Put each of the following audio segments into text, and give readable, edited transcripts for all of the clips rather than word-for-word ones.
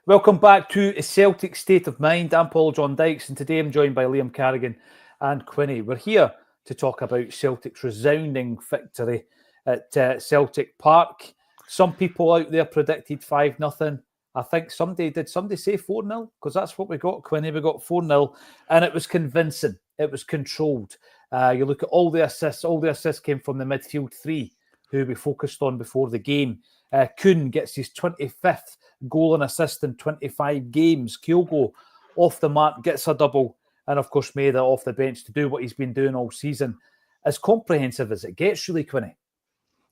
Welcome back to Celtic State of Mind. I'm Paul John Dykes, and today I'm joined by Liam Carrigan and Quinny. We're here to talk about Celtic's resounding victory at Celtic Park. Some people out there predicted 5-0. I think somebody say 4-0? Because that's what we got, Quinny. We got 4-0, and it was convincing. It was controlled. You look at all the assists came from the midfield three, who we focused on before the game. Kuhn gets his 25th goal and assist in 25 games. Kyogo off the mark gets a double. And of course, Maida off the bench to do what he's been doing all season. As comprehensive as it gets, really, Quinny.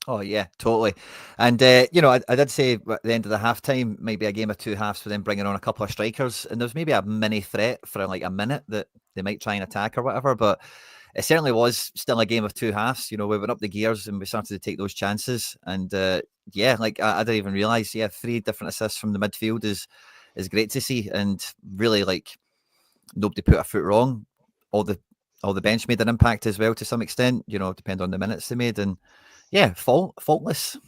Oh, yeah, totally. And, I did say at the end of the half-time, maybe a game of two halves for them bringing on a couple of strikers. And there's maybe a mini threat for like a minute that they might try and attack or whatever. But it certainly was still a game of two halves. We went up the gears and we started to take those chances. And, I didn't even realise, 3 different assists from the midfield is great to see. And really, nobody put a foot wrong. All the bench made an impact as well to some extent, depending on the minutes they made. And, faultless.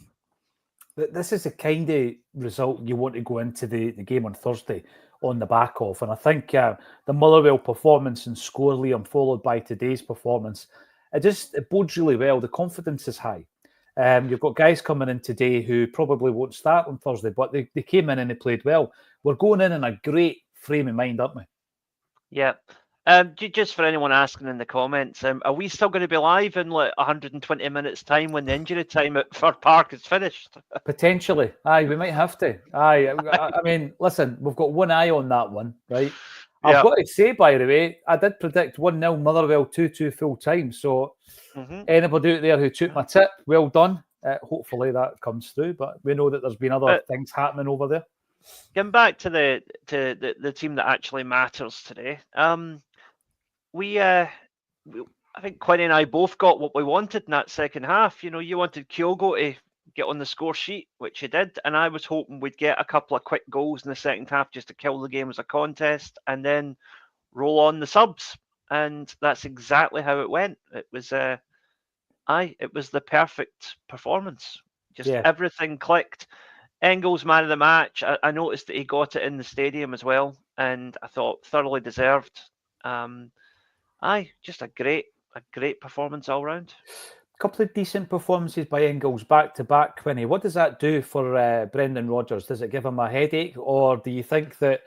This is the kind of result you want to go into the game on Thursday on the back of. And I think the Motherwell performance and score, Liam, followed by today's performance, it bodes really well. The confidence is high. You've got guys coming in today who probably won't start on Thursday, but they came in and they played well. We're going in a great frame of mind, aren't we? Yeah. Just for anyone asking in the comments, are we still going to be live in 120 minutes time when the injury time at Fir Park is finished? Potentially. Aye, we might have to. Aye, I mean, listen, we've got one eye on that one, right? I've got to say, by the way, I did predict 1-0 Motherwell 2-2 full time. So anybody out there who took my tip, well done. Hopefully that comes through, but we know that there's been other things happening over there. Getting back to the team that actually matters today, I think Quinny and I both got what we wanted in that second half. You wanted Kyogo to get on the score sheet, which he did, and I was hoping we'd get a couple of quick goals in the second half just to kill the game as a contest and then roll on the subs. And that's exactly how it went. It was it was the perfect performance. Everything clicked. Engels, man of the match. I noticed that he got it in the stadium as well, and I thought thoroughly deserved. Just a great performance all round. A couple of decent performances by Engels back to back, Quinny. What does that do for Brendan Rodgers? Does it give him a headache, or do you think that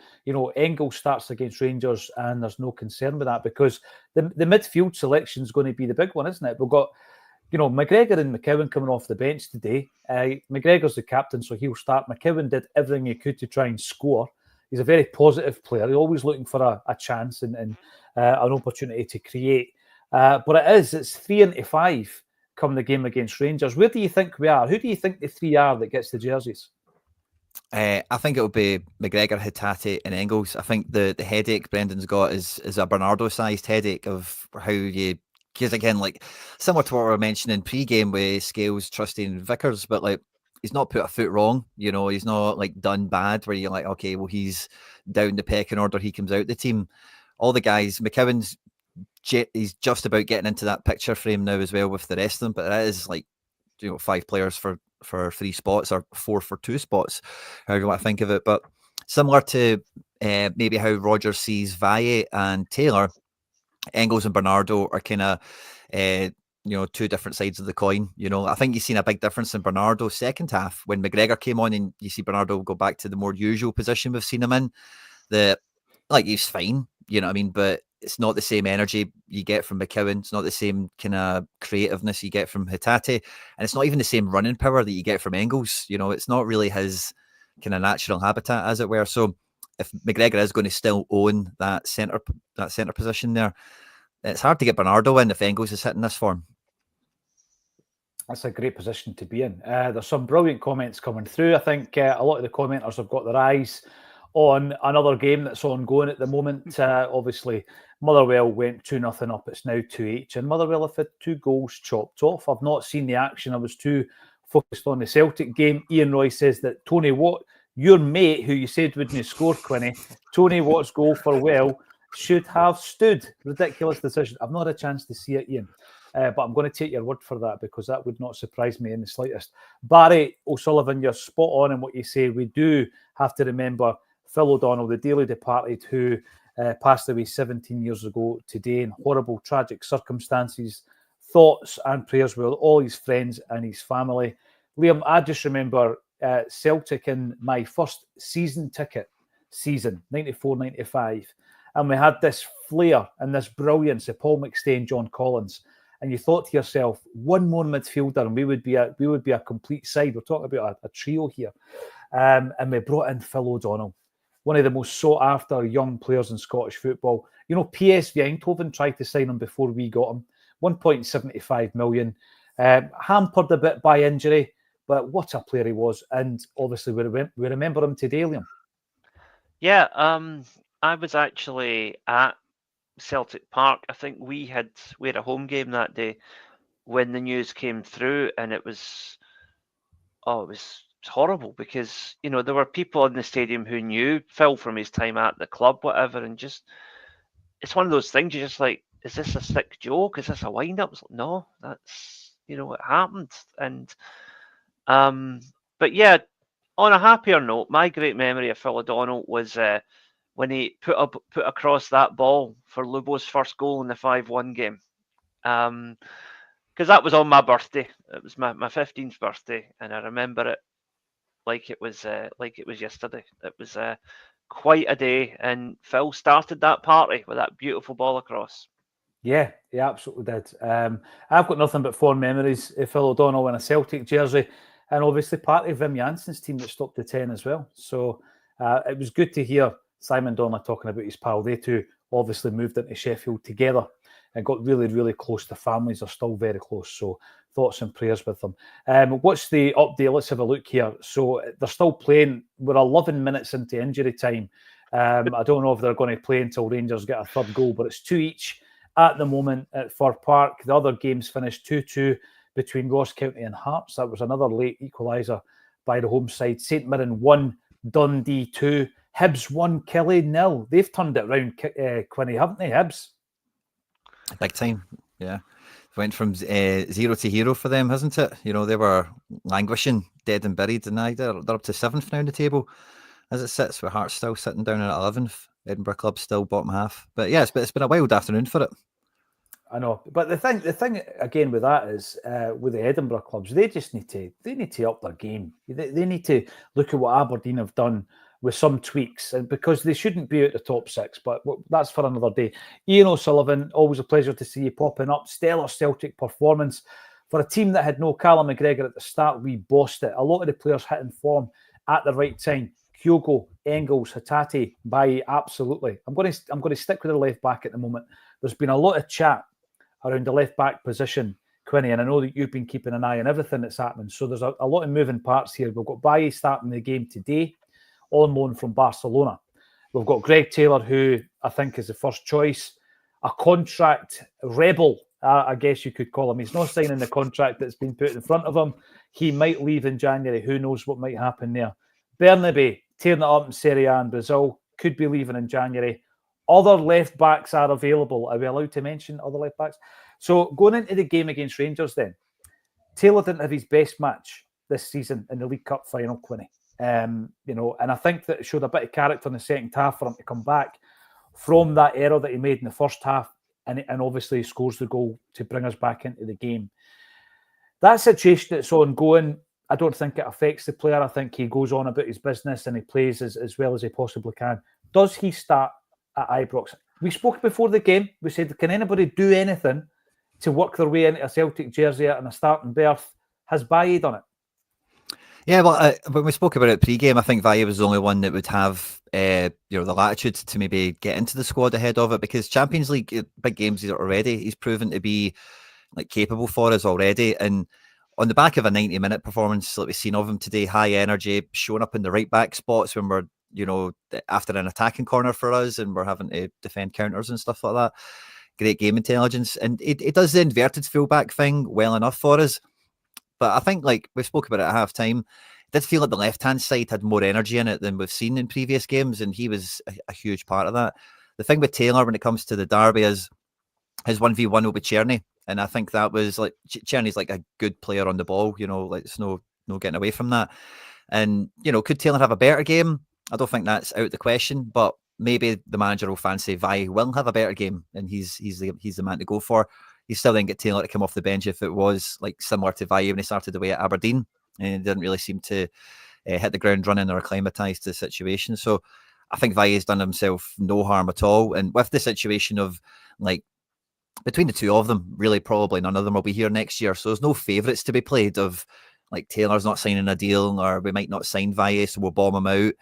Engels starts against Rangers and there's no concern with that? Because the midfield selection is going to be the big one, isn't it? We've got McGregor and McKeown coming off the bench today. McGregor's the captain, so he'll start. McKeown did everything he could to try and score. He's a very positive player. He's always looking for a chance and an opportunity to create. But it's 3-5 come the game against Rangers. Where do you think we are? Who do you think the three are that gets the jerseys? I think it'll be McGregor, Hatate and Engels. I think the headache Brendan's got is a Bernardo-sized headache of how you... Because again, similar to what we were mentioning pre-game with Scales, Trusty and Vickers, but he's not put a foot wrong. He's not done bad where you're okay, well, he's down the pecking order. He comes out the team. All the guys, McKeown's he's just about getting into that picture frame now as well with the rest of them. But that is 5 players for 3 spots or 4 for 2 spots, however you want to think of it. But similar to maybe how Rodgers sees Valle and Taylor, Engels and Bernardo are kind of, 2 different sides of the coin. I think you've seen a big difference in Bernardo's second half when McGregor came on, and you see Bernardo go back to the more usual position we've seen him in. He's fine, you know what I mean? But it's not the same energy you get from McKeown. It's not the same kind of creativeness you get from Hatate. And it's not even the same running power that you get from Engels. It's not really his kind of natural habitat, as it were. So if McGregor is going to still own that centre position there, it's hard to get Bernardo in if Engels is hitting this form. That's a great position to be in. There's some brilliant comments coming through. I think a lot of the commenters have got their eyes on another game that's ongoing at the moment. Obviously, Motherwell went 2-0 up. It's now 2-8. And Motherwell have had 2 goals chopped off. I've not seen the action. I was too focused on the Celtic game. Ian Roy says that Tony Watt, your mate, who you said wouldn't score, Quinny, Tony Watt's goal for Well should have stood. Ridiculous decision. I've not had a chance to see it, Ian. But I'm going to take your word for that because that would not surprise me in the slightest. Barry O'Sullivan, you're spot on in what you say. We do have to remember Phil O'Donnell, the dearly departed, who passed away 17 years ago today in horrible, tragic circumstances. Thoughts and prayers with all his friends and his family. Liam, I just remember Celtic in my first season ticket season, 94-95. And we had this flair and this brilliance of Paul McStay and John Collins. And you thought to yourself, one more midfielder and we would be a complete side. We're talking about a trio here. And we brought in Phil O'Donnell, one of the most sought-after young players in Scottish football. You know, PSV Eindhoven tried to sign him before we got him. 1.75 million. Hampered a bit by injury, but what a player he was. And obviously we remember him today, Liam. Yeah, I was actually at Celtic Park. I think we had a home game that day when the news came through, and it was horrible because, you know, there were people in the stadium who knew Phil from his time at the club, whatever, and just, it's one of those things you're just like, is this a sick joke? Is this a wind-up? Like, no, that's, you know, what happened. And but yeah, on a happier note, my great memory of Phil O'Donnell was when he put across that ball for Lubo's first goal in the 5-1 game. Because that was on my birthday. It was my 15th birthday, and I remember it like it was yesterday. It was quite a day, and Phil started that party with that beautiful ball across. Yeah, he absolutely did. I've got nothing but fond memories of Phil O'Donnell in a Celtic jersey, and obviously part of Wim Janssen's team that stopped the 10 as well. So it was good to hear Simon Donnelly talking about his pal. They two obviously moved into Sheffield together and got really, really close. The families are still very close. So thoughts and prayers with them. What's the update? Let's have a look here. So they're still playing. We're 11 minutes into injury time. I don't know if they're going to play until Rangers get a third goal, but it's 2 each at the moment at Fir Park. The other games finished 2-2 between Ross County and Hearts. That was another late equaliser by the home side. St Mirren 1, Dundee 2. Hibs 1, Kelly 0. They've turned it round, Quinny, haven't they, Hibs? Big time, yeah. Went from 0 to hero for them, hasn't it? You know, they were languishing, dead and buried, and now they're up to 7th now in the table as it sits, with Hearts still sitting down at 11th. Edinburgh Club still bottom half. But yeah, it's been a wild afternoon for it. I know, but the thing again with that is with the Edinburgh clubs, they need to up their game. They need to look at what Aberdeen have done with some tweaks, and because they shouldn't be at the top 6, but that's for another day. Ian O'Sullivan, always a pleasure to see you popping up. Stellar Celtic performance for a team that had no Callum McGregor at the start. We bossed it. A lot of the players hitting form at the right time. Kyogo, Engels, Hatate, Bailly, absolutely. I'm going to stick with the left back at the moment. There's been a lot of chat around the left back position, Quinny, and I know that you've been keeping an eye on everything that's happening. So there's a lot of moving parts here. We've got Bailly starting the game today, on loan from Barcelona. We've got Greg Taylor, who I think is the first choice, a contract rebel, I guess you could call him. He's not signing the contract that's been put in front of him. He might leave in January. Who knows what might happen there? Bernabe, tearing it up in Serie A in Brazil, could be leaving in January. Other left backs are available. Are we allowed to mention other left backs? So going into the game against Rangers then, Taylor didn't have his best match this season in the League Cup final, Quinny. You know, and I think that it showed a bit of character in the second half for him to come back from that error that he made in the first half, and obviously he scores the goal to bring us back into the game. That situation that's ongoing, I don't think it affects the player. I think he goes on about his business and he plays as well as he possibly can. Does he start at Ibrox? We spoke before the game. We said, can anybody do anything to work their way into a Celtic jersey and a starting berth? Has Bailly done it? Yeah, well, when we spoke about it pre-game, I think Bailly was the only one that would have the latitude to maybe get into the squad ahead of it, because Champions League big games he's proven to be like capable for us already. And on the back of a 90-minute performance like we've seen of him today, high energy, showing up in the right back spots when we're, after an attacking corner for us and we're having to defend counters and stuff like that. Great game intelligence. And it does the inverted fullback thing well enough for us. But I think, like we spoke about it at half-time, it did feel like the left-hand side had more energy in it than we've seen in previous games, and he was a huge part of that. The thing with Taylor when it comes to the derby is his 1v1 will be Czerny, and I think that was like, Czerny's like a good player on the ball, like there's no getting away from that. And, could Taylor have a better game? I don't think that's out the question, but maybe the manager will fancy Valle will have a better game, and he's the man to go for. You still then get Taylor to come off the bench if it was like similar to Valle when he started away at Aberdeen, and he didn't really seem to hit the ground running or acclimatise to the situation. So I think Valle's done himself no harm at all. And with the situation of like between the two of them, really probably none of them will be here next year. So there's no favourites to be played of like Taylor's not signing a deal, or we might not sign Valle, so we'll bomb him out.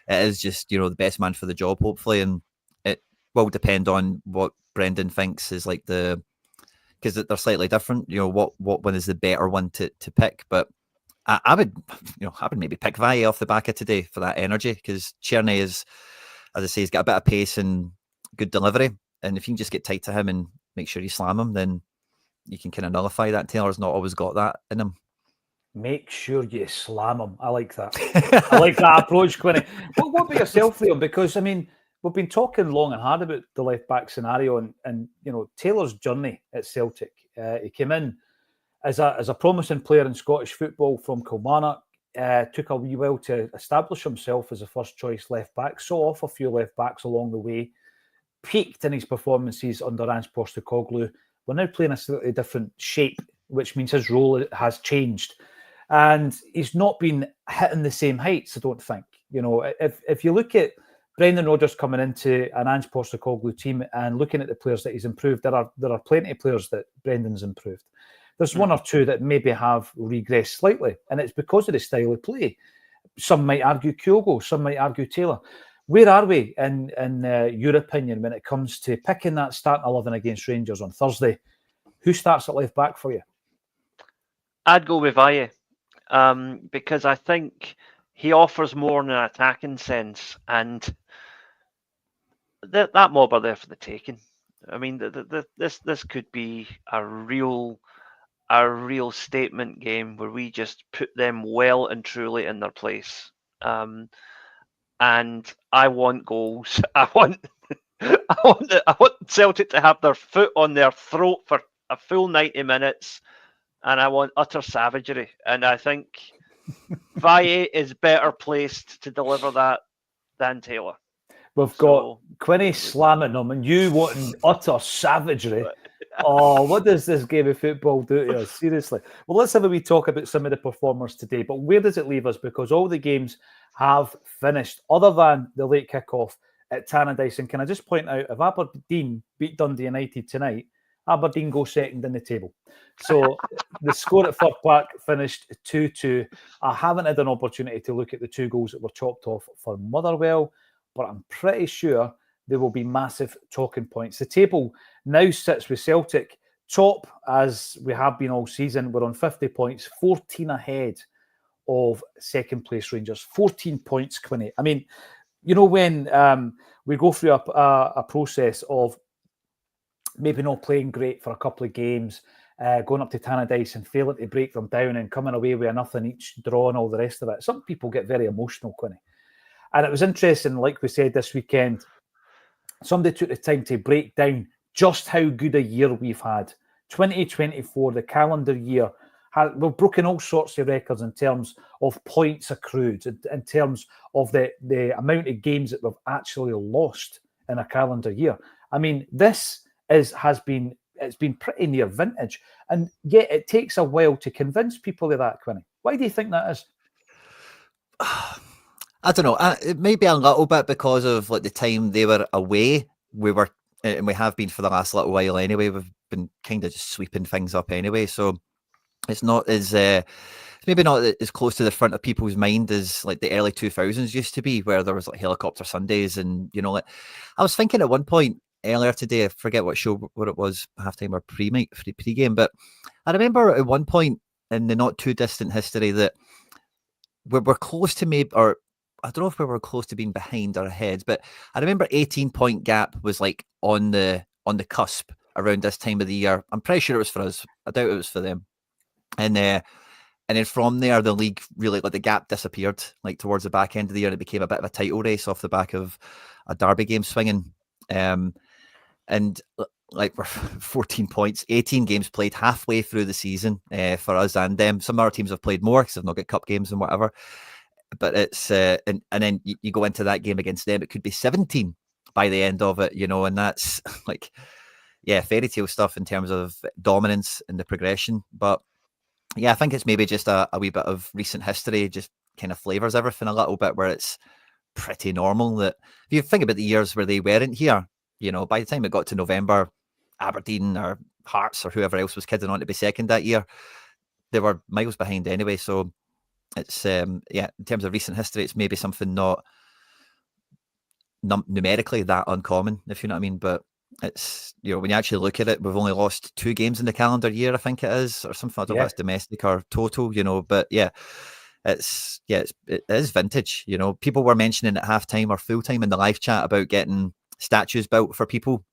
It is just, the best man for the job, hopefully. And it will depend on what Brendan thinks is like because they're slightly different, what one is the better one to pick. But I would maybe pick Valle off the back of today for that energy, because Tierney is, as I say, he's got a bit of pace and good delivery. And if you can just get tight to him and make sure you slam him, then you can kind of nullify that. Taylor's not always got that in him. Make sure you slam him. I like that. I like that approach, Quinny. What about yourself, Liam? Because, I mean, we've been talking long and hard about the left-back scenario and Taylor's journey at Celtic. He came in as a promising player in Scottish football from Kilmarnock, took a wee while to establish himself as a first-choice left-back, saw off a few left-backs along the way, peaked in his performances under Ange Postecoglou. We're now playing a slightly different shape, which means his role has changed. And he's not been hitting the same heights, I don't think. If you look at Brendan Rodgers coming into an Ange Postecoglou team and looking at the players that he's improved, there are plenty of players that Brendan's improved. There's one or two that maybe have regressed slightly, and it's because of the style of play. Some might argue Kyogo, some might argue Taylor. Where are we in your opinion when it comes to picking that starting 11 against Rangers on Thursday? Who starts at left back for you? I'd go with Valle. Because I think he offers more in an attacking sense, and that mob are there for the taking. I mean, this could be a real statement game where we just put them well and truly in their place. And I want goals. I want Celtic to have their foot on their throat for a full 90 minutes. And I want utter savagery. And I think Valle is better placed to deliver that than Taylor. We've got Quinny slamming them and you wanting utter savagery. Oh, what does this game of football do to us? Seriously. Well, let's have a wee talk about some of the performers today. But where does it leave us? Because all the games have finished, other than the late kickoff at Tannadice. And can I just point out, if Aberdeen beat Dundee United tonight, Aberdeen go second in the table. So the score at Fir Park finished 2-2. I haven't had an opportunity to look at the two goals that were chopped off for Motherwell, but I'm pretty sure there will be massive talking points. The table now sits with Celtic top, as we have been all season. We're on 50 points, 14 ahead of second place Rangers. 14 points, Quinny. I mean, when we go through a process of maybe not playing great for a couple of games, going up to Tannadice and failing to break them down and coming away with a nothing each draw and all the rest of it. Some people get very emotional, Quinny. And it was interesting, like we said this weekend, somebody took the time to break down just how good a year we've had. 2024, the calendar year, we've broken all sorts of records in terms of points accrued, in terms of the amount of games that we've actually lost in a calendar year. I mean, this has been pretty near vintage, and yet it takes a while to convince people of that, Quinny. Why do you think that is? I don't know. It may be a little bit because of like the time they were away. We were, and we have been for the last little while anyway. We've been kind of just sweeping things up anyway, so it's not as maybe not as close to the front of people's mind as like the early 2000s used to be, where there was like helicopter Sundays, and like I was thinking at one point earlier today, I forget what it was, halftime or pre-game, but I remember at one point in the not too distant history that we're close to maybe, or I don't know if we were close to being behind or ahead, but I remember 18-point gap was like on the cusp around this time of the year. I'm pretty sure it was for us. I doubt it was for them. And then from there, the league really, like the gap disappeared, like towards the back end of the year. It became a bit of a title race off the back of a derby game swinging. And like we're 14 points, 18 games played halfway through the season for us and them. Some other teams have played more because they've not got cup games and whatever. but it's and then you go into that game against them, it could be 17 by the end of it, and that's like, yeah, fairy tale stuff in terms of dominance and the progression. But yeah, I think it's maybe just a wee bit of recent history just kind of flavors everything a little bit, where it's pretty normal that if you think about the years where they weren't here, by the time it got to November, Aberdeen or Hearts or whoever else was kidding on to be second that year, they were miles behind anyway. So it's in terms of recent history, it's maybe something not numerically that uncommon, if you know what I mean. But it's, when you actually look at it, we've only lost 2 games in the calendar year, I think it is, or something. I don't know if that's domestic or total, but yeah, it is vintage. People were mentioning at halftime or full time in the live chat about getting statues built for people,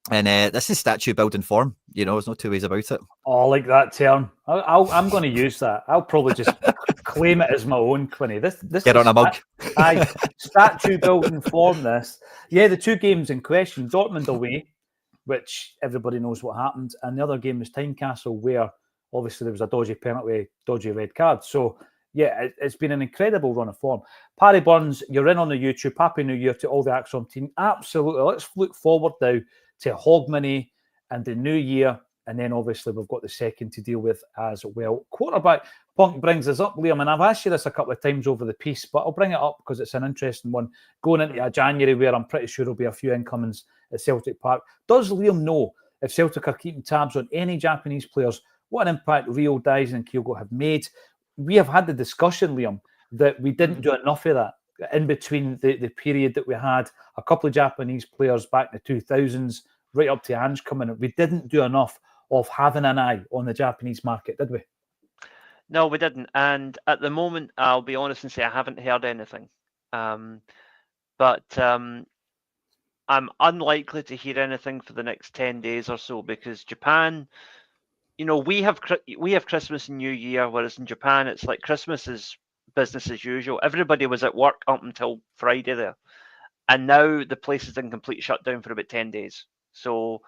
and this is statue building form. There's no two ways about it. Oh, I like that term. I'm going to use that. I'll probably just claim it as my own, Quinny. This get on a mug. Statue building form. The 2 games in question: Dortmund away, which everybody knows what happened, and the other game was Tynecastle, where obviously there was a dodgy penalty, dodgy red card. So yeah, it's been an incredible run of form. Parry Burns, you're in on the YouTube. Happy New Year to all the Acsom team. Absolutely. Let's look forward now to Hogmanay and the new year. And then obviously we've got the second to deal with as well. Quarterback Punk brings us up, Liam, and I've asked you this a couple of times over the piece, but I'll bring it up because it's an interesting one. Going into a January where I'm pretty sure there'll be a few incomings at Celtic Park. Does Liam know if Celtic are keeping tabs on any Japanese players, what an impact Rio, Dyson and Kyogo have made? We have had the discussion, Liam, that we didn't do enough of that in between the period that we had a couple of Japanese players back in the 2000s, right up to Ange coming in. We didn't do enough of having an eye on the Japanese market, did we? No, we didn't. And at the moment, I'll be honest and say I haven't heard anything. But I'm unlikely to hear anything for the next 10 days or so, because Japan, we have Christmas and New Year, whereas in Japan, it's like Christmas is business as usual. Everybody was at work up until Friday there. And now the place is in complete shutdown for about 10 days. So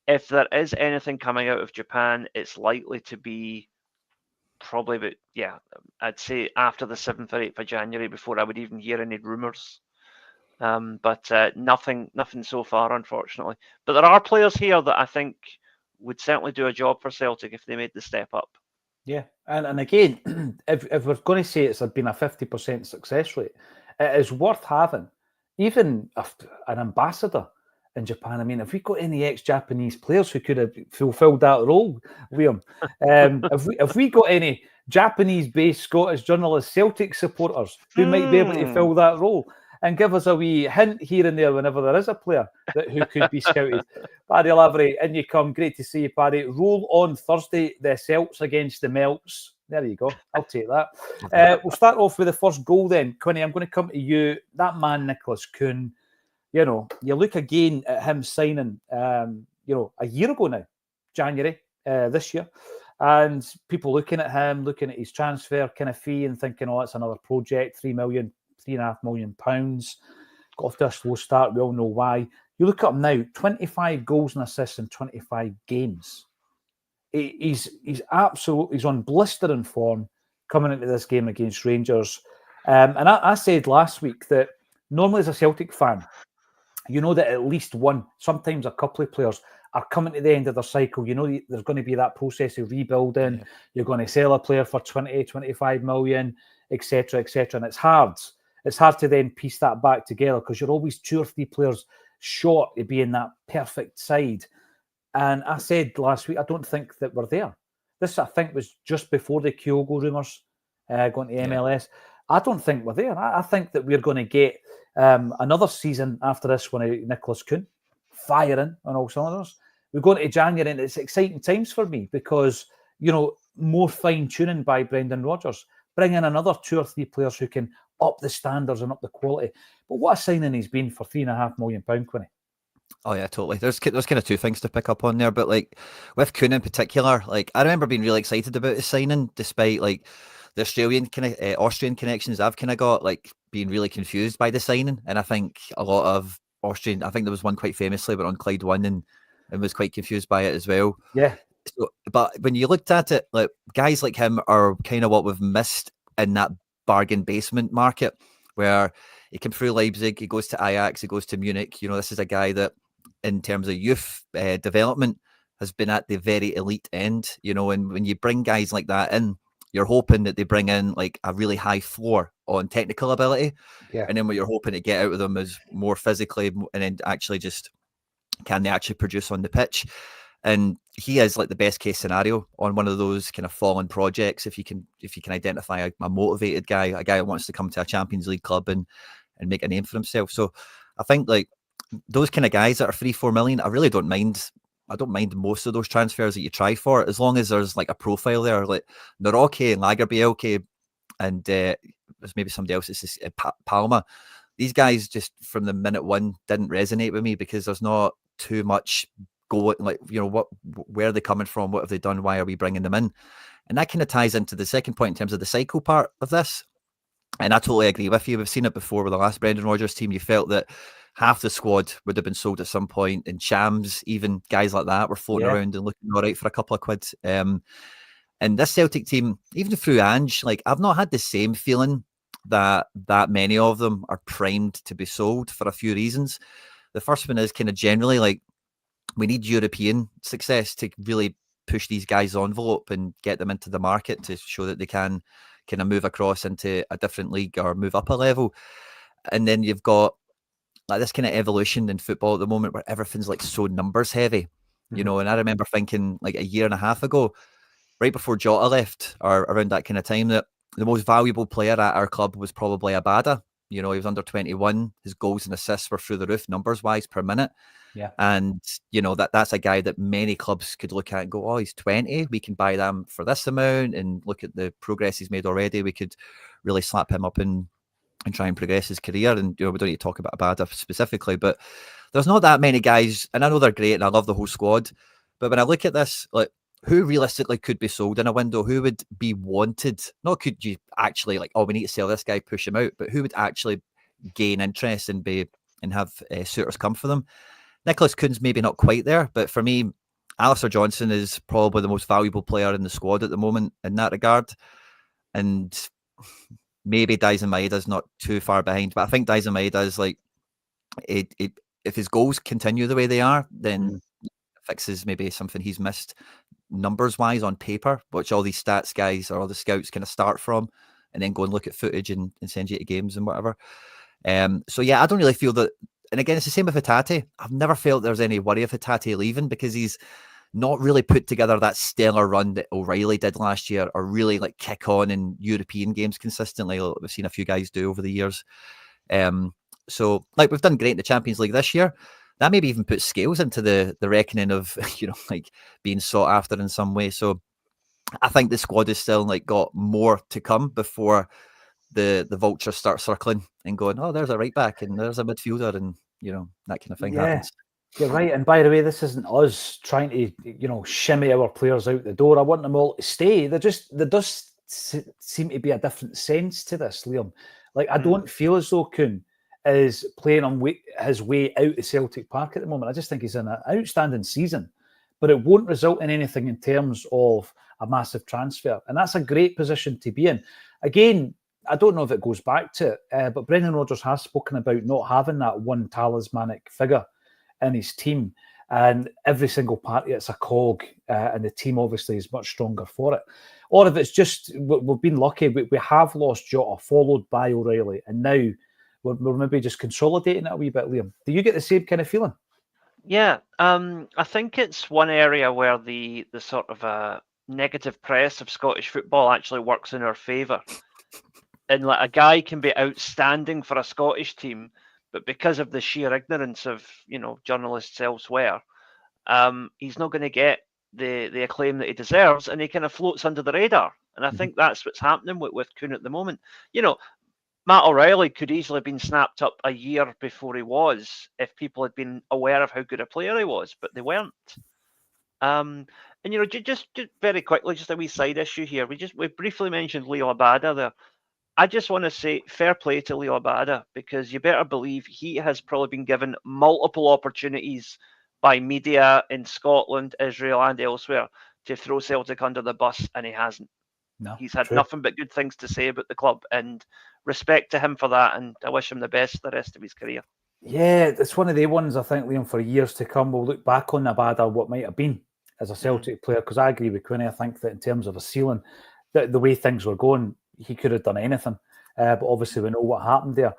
if there is anything coming out of Japan, it's likely to be probably about, I'd say after the 7th or 8th of January before I would even hear any rumours. But nothing so far, unfortunately. But there are players here that I think would certainly do a job for Celtic if they made the step up. Yeah, and again, if we're going to say it's been a 50% success rate, it is worth having even an ambassador in Japan. I mean, have we got any ex-Japanese players who could have fulfilled that role, Liam? Have we got any Japanese-based Scottish journalists, Celtic supporters who might be able to fill that role and give us a wee hint here and there whenever there is a player who could be scouted? Paddy Lavery, in you come. Great to see you, Paddy. Roll on Thursday, the Celts against the Melts. There you go. I'll take that. We'll start off with the first goal then. Quinny, I'm going to come to you. That man, Nicholas Kuhn, you look again at him signing, a year ago now, January this year, and people looking at him, looking at his transfer kind of fee and thinking, oh, it's another project, £3.5 million. Got off to a slow start. We all know why. You look at him now, 25 goals and assists in 25 games. He's on blistering form coming into this game against Rangers. And I said last week that normally as a Celtic fan, you know that at least one, sometimes a couple of players are coming to the end of their cycle. You know there's going to be that process of rebuilding. Yeah. You're going to sell a player for 20, 25 million, etc., etc. And it's hard. It's hard to then piece that back together because you're always 2 or 3 players short of being that perfect side. And I said last week, I don't think that we're there. This, I think, was just before the Kyogo rumours going to MLS. I don't think we're there. I think that we're going to get another season after this one of Nicholas Kuhn firing on all cylinders. We're going to January and it's exciting times for me because, more fine-tuning by Brendan Rodgers, bringing another 2 or 3 players who can up the standards and up the quality. But what a signing he's been for £3.5 million, Quinny. Oh yeah, totally. There's kind of 2 things to pick up on there, but like with Kuhn in particular, like I remember being really excited about his signing, despite like the Australian Austrian connections I've kind of got, like being really confused by the signing. And I think a lot of Austrian, I think there was one quite famously, but on Clyde One and was quite confused by it as well. Yeah. So, but when you looked at it, like guys like him are kind of what we've missed in that bargain basement market where he came through Leipzig, he goes to Ajax, he goes to Munich. This is a guy that, in terms of youth development, has been at the very elite end. And when you bring guys like that in, you're hoping that they bring in like a really high floor on technical ability. Yeah. And then what you're hoping to get out of them is more physically, and then actually just, can they actually produce on the pitch? And he is like the best case scenario on one of those kind of fallen projects. If you can identify a motivated guy, a guy who wants to come to a Champions League club and make a name for himself. So I think like those kind of guys that are 3-4 million, I really don't mind. I don't mind most of those transfers that you try for, as long as there's like a profile there, like Naroke and Lagerbielke, and there's maybe somebody else. It's just, Palma. These guys just from the minute one didn't resonate with me because there's not too much going. Like, where are they coming from? What have they done? Why are we bringing them in? And that kind of ties into the second point in terms of the cycle part of this. And I totally agree with you. We've seen it before with the last Brendan Rodgers team. You felt that half the squad would have been sold at some point, and Shams, even guys like that, were floating around and looking all right for a couple of quid. And this Celtic team, even through Ange, like I've not had the same feeling that many of them are primed to be sold for a few reasons. The first one is kind of generally like we need European success to really push these guys' envelope and get them into the market to show that they can kind of move across into a different league or move up a level. And then you've got like this kind of evolution in football at the moment where everything's like so numbers heavy, and I remember thinking like a year and a half ago, right before Jota left, or around that kind of time, that the most valuable player at our club was probably Abada. He was under 21. His goals and assists were through the roof, numbers-wise, per minute. Yeah. And, that's a guy that many clubs could look at and go, oh, he's 20. We can buy them for this amount, and look at the progress he's made already. We could really slap him up and try and progress his career. And, we don't need to talk about Abada specifically, but there's not that many guys, and I know they're great and I love the whole squad. But when I look at this, like, who realistically could be sold in a window? Who would be wanted? Not could you actually like, oh, we need to sell this guy, push him out, but who would actually gain interest and have suitors come for them? Nicholas Kuhn's maybe not quite there, but for me, Alistair Johnson is probably the most valuable player in the squad at the moment in that regard. And maybe Daizen Maeda's not too far behind, but I think Daizen Maeda is like, if his goals continue the way they are, then fixes maybe something he's missed numbers wise on paper, which all these stats guys or all the scouts kind of start from, and then go and look at footage and send you to games and whatever. So yeah, I don't really feel that. And again, it's the same with Hatate. I've never felt there's any worry of Hatate leaving because he's not really put together that stellar run that O'Reilly did last year, or really like kick on in European games consistently. Like we've seen a few guys do over the years. So like we've done great in the Champions League this year. That maybe even puts scales into the reckoning of, like being sought after in some way. So I think the squad is still like got more to come before the vultures start circling and going, oh, there's a right back and there's a midfielder, and that kind of thing happens. You're right. And by the way, this isn't us trying to, shimmy our players out the door. I want them all to stay. There does seem to be a different sense to this, Liam. Like, I don't feel as though Kuhn is playing on his way out of Celtic Park at the moment. I just think he's in an outstanding season, but it won't result in anything in terms of a massive transfer. And that's a great position to be in. Again, I don't know if it goes back to it, but Brendan Rodgers has spoken about not having that one talismanic figure in his team. And every single party, it's a cog, and the team obviously is much stronger for it. Or if it's just, we've been lucky, we have lost Jota, followed by O'Reilly, and now we're maybe just consolidating it a wee bit, Liam. Do you get the same kind of feeling? Yeah, I think it's one area where the sort of negative press of Scottish football actually works in our favour. And like a guy can be outstanding for a Scottish team, but because of the sheer ignorance of journalists elsewhere, he's not going to get the acclaim that he deserves, and he kind of floats under the radar. And I think that's what's happening with Kuhn at the moment. Matt O'Reilly could easily have been snapped up a year before he was, if people had been aware of how good a player he was, but they weren't. And just very quickly, just a wee side issue here. We briefly mentioned Leo Abada there. I just want to say fair play to Leo Abada, because you better believe he has probably been given multiple opportunities by media in Scotland, Israel, and elsewhere to throw Celtic under the bus, and he hasn't. No, He's had true. nothing but good things to say about the club, and respect to him for that, and I wish him the best for the rest of his career. Yeah, it's one of the ones I think, Liam, for years to come, we'll look back on Abada, what might have been as a Celtic player, because I agree with Quinny. I think that in terms of a ceiling, the way things were going, he could have done anything. But obviously we know what happened there.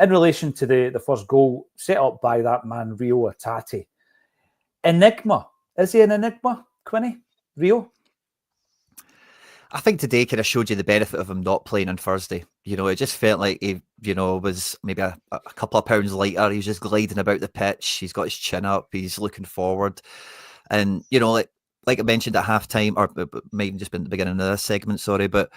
In relation to the first goal set up by that man, Rio Hatate. Enigma. Is he an enigma, Quinny? Rio? I think today kind of showed you the benefit of him not playing on Thursday. It just felt like he, was maybe a couple of pounds lighter. He's just gliding about the pitch. He's got his chin up. He's looking forward. And, like I mentioned at halftime, or it might have just been the beginning of this segment, sorry, but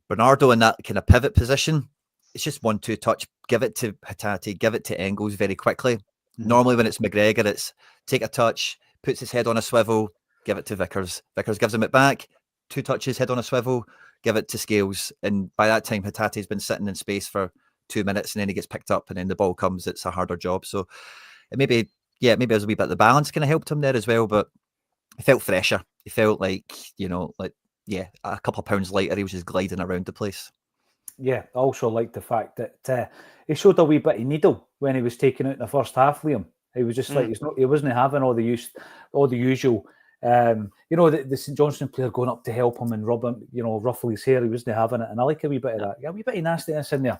Bernardo in that kind of pivot position, it's just 1-2 touch. Give it to Hatate, give it to Engels very quickly. Normally when it's McGregor, it's take a touch, puts his head on a swivel, give it to Vickers. Vickers gives him it back. 2 touches, head on a swivel, give it to Scales. And by that time, Hatate's been sitting in space for 2 minutes and then he gets picked up and then the ball comes. It's a harder job. So maybe there's a wee bit of the balance kind of helped him there as well, but he felt fresher. He felt like, a couple of pounds lighter. He was just gliding around the place. Yeah, I also like the fact that he showed a wee bit of needle when he was taken out in the first half, Liam. He was just like, he wasn't having all the usual. The St Johnstone player going up to help him and rub him, ruffle his hair. He wasn't having it, and I like a wee bit of that. Yeah, a wee bit of nastiness in there.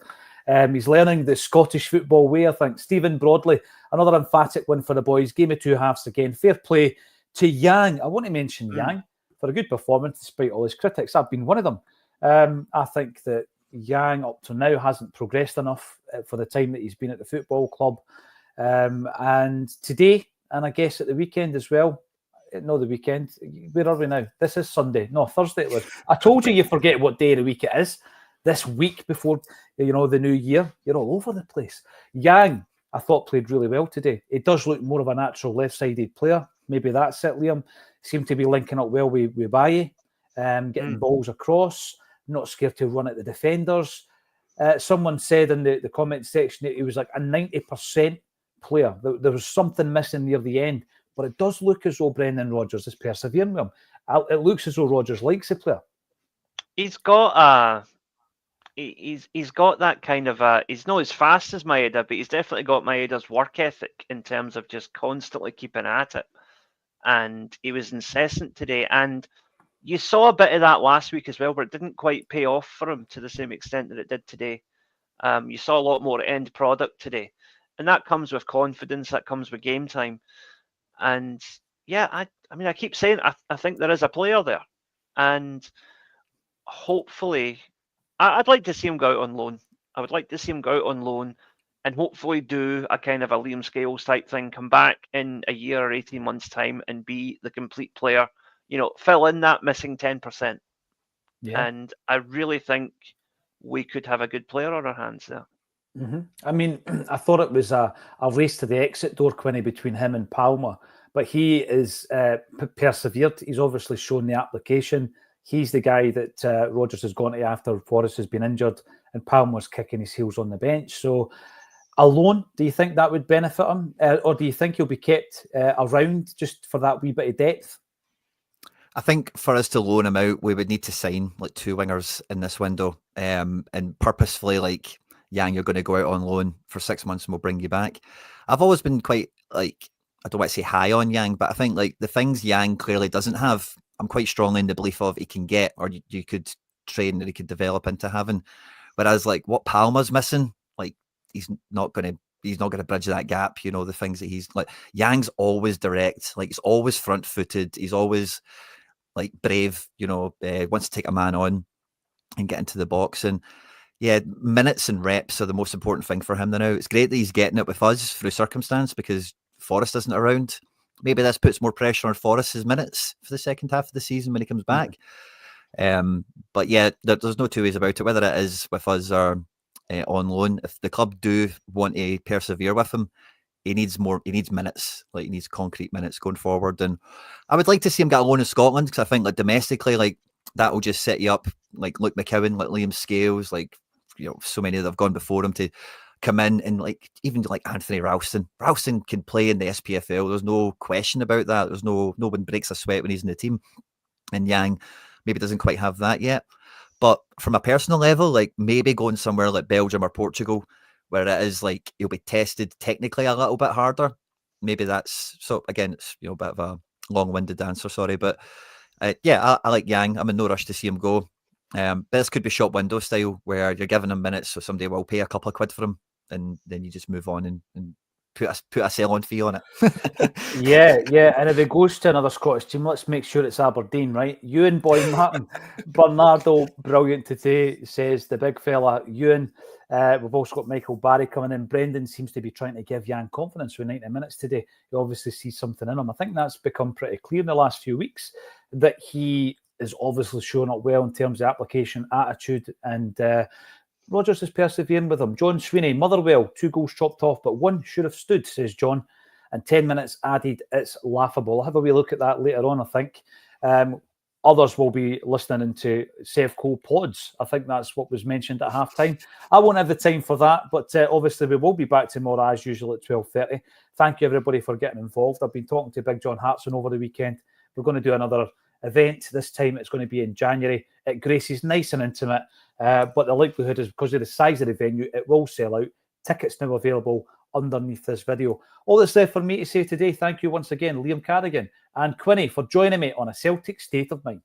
He's learning the Scottish football way, I think. Stephen Broadley, another emphatic win for the boys. Game of two halves again. Fair play to Yang. I want to mention Yang for a good performance despite all his critics. I've been one of them. I think that Yang up to now hasn't progressed enough for the time that he's been at the football club. And today, and I guess at the weekend as well. No, the weekend. Where are we now? This is Sunday. No, Thursday it was. I told you forget what day of the week it is. This week before, the new year. You're all over the place. Yang, I thought, played really well today. He does look more of a natural left-sided player. Maybe that's it, Liam. Seemed to be linking up well with Baye, getting balls across, not scared to run at the defenders. Someone said in the comment section that he was like a 90% player. There was something missing near the end. But it does look as though Brendan Rodgers is persevering with him. It looks as though Rodgers likes the player. He's got he's got that kind of he's not as fast as Maeda, but he's definitely got Maeda's work ethic in terms of just constantly keeping at it. And he was incessant today. And you saw a bit of that last week as well, but it didn't quite pay off for him to the same extent that it did today. You saw a lot more end product today. And that comes with confidence, that comes with game time. And yeah, I keep saying I think there is a player there, and hopefully, I'd like to see him go out on loan. I would like to see him go out on loan, and hopefully do a kind of a Liam Scales type thing, come back in a year or 18 months' time, and be the complete player. Fill in that missing 10%. Yeah. And I really think we could have a good player on our hands there. I mean, I thought it was a race to the exit door, Quinny, between him and Palmer, but he is persevered. He's obviously shown the application. He's the guy that Rodgers has gone to after Forrest has been injured and Palmer's kicking his heels on the bench. So alone, do you think that would benefit him? Or do you think he'll be kept around just for that wee bit of depth? I think for us to loan him out, we would need to sign like 2 wingers in this window and purposefully like, Yang, you're going to go out on loan for 6 months and we'll bring you back. I've always been quite I don't want to say high on Yang, but I think like the things Yang clearly doesn't have, I'm quite strongly in the belief of he can get, or you could train, or he could develop into having. Whereas like what Palmer's missing, like he's not going to bridge that gap. The things that he's like, Yang's always direct, like he's always front footed. He's always like brave, wants to take a man on and get into the box. And yeah, minutes and reps are the most important thing for him now. It's great that he's getting it with us through circumstance because Forrest isn't around. Maybe this puts more pressure on Forrest's minutes for the second half of the season when he comes back. But yeah, there's no two ways about it, whether it is with us or on loan. If the club do want to persevere with him, he needs minutes. Like he needs concrete minutes going forward. And I would like to see him get a loan in Scotland because I think like domestically, like that will just set you up. Like Luke McCowan, like Liam Scales, like so many that have gone before him to come in, and like even like Anthony Ralston. Ralston can play in the SPFL. There's no question about that. No one breaks a sweat when he's in the team. And Yang, maybe doesn't quite have that yet. But from a personal level, like maybe going somewhere like Belgium or Portugal, where it is like you'll be tested technically a little bit harder. Maybe that's so. Again, it's a bit of a long-winded answer. Sorry, but yeah, I like Yang. I'm in no rush to see him go. But this could be shop window style, where you're giving him minutes, so somebody will pay a couple of quid for him, and then you just move on and put a sell-on fee on it. Yeah. And if it goes to another Scottish team, let's make sure it's Aberdeen, right? Ewan Boy Martin, Bernardo, brilliant today, says the big fella, Ewan. We've also got Michael Barry coming in. Brendan seems to be trying to give Yang confidence for 90 minutes today. He obviously sees something in him. I think that's become pretty clear in the last few weeks that he is obviously showing up well in terms of application, attitude, and Rodgers is persevering with him. John Sweeney, Motherwell, 2 goals chopped off, but 1 should have stood, says John. And 10 minutes added, it's laughable. I'll have a wee look at that later on, I think. Others will be listening into Sevco pods. I think that's what was mentioned at half-time. I won't have the time for that, but obviously we will be back tomorrow as usual at 12:30. Thank you, everybody, for getting involved. I've been talking to Big John Hartson over the weekend. We're going to do another event. This time it's going to be in January at Gracie's, nice and intimate. But the likelihood is because of the size of the venue, it will sell out. Tickets now available underneath this video. All that's left for me to say today, thank you once again, Liam Carrigan and Quinny, for joining me on A Celtic State of Mind.